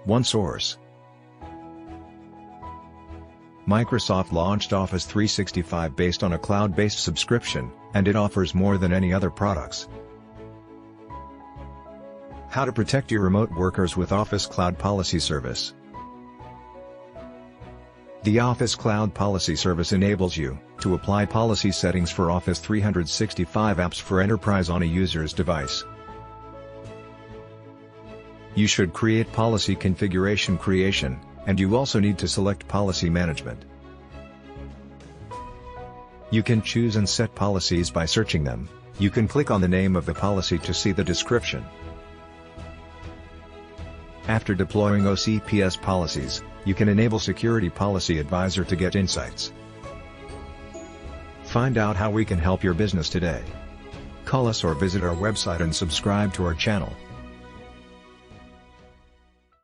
OneSource. Microsoft launched Office 365 based on a cloud-based subscription, and it offers more than any other products. How to protect your remote workers with Office Cloud Policy Service. The Office Cloud Policy Service enables you to apply policy settings for Office 365 apps for enterprise on a user's device. You should create policy configuration creation, and you also need to select policy management. You can choose and set policies by searching them. You can click on the name of the policy to see the description. After deploying OCPS policies, you can enable Security Policy Advisor to get insights. Find out how we can help your business today. Call us or visit our website and subscribe to our channel.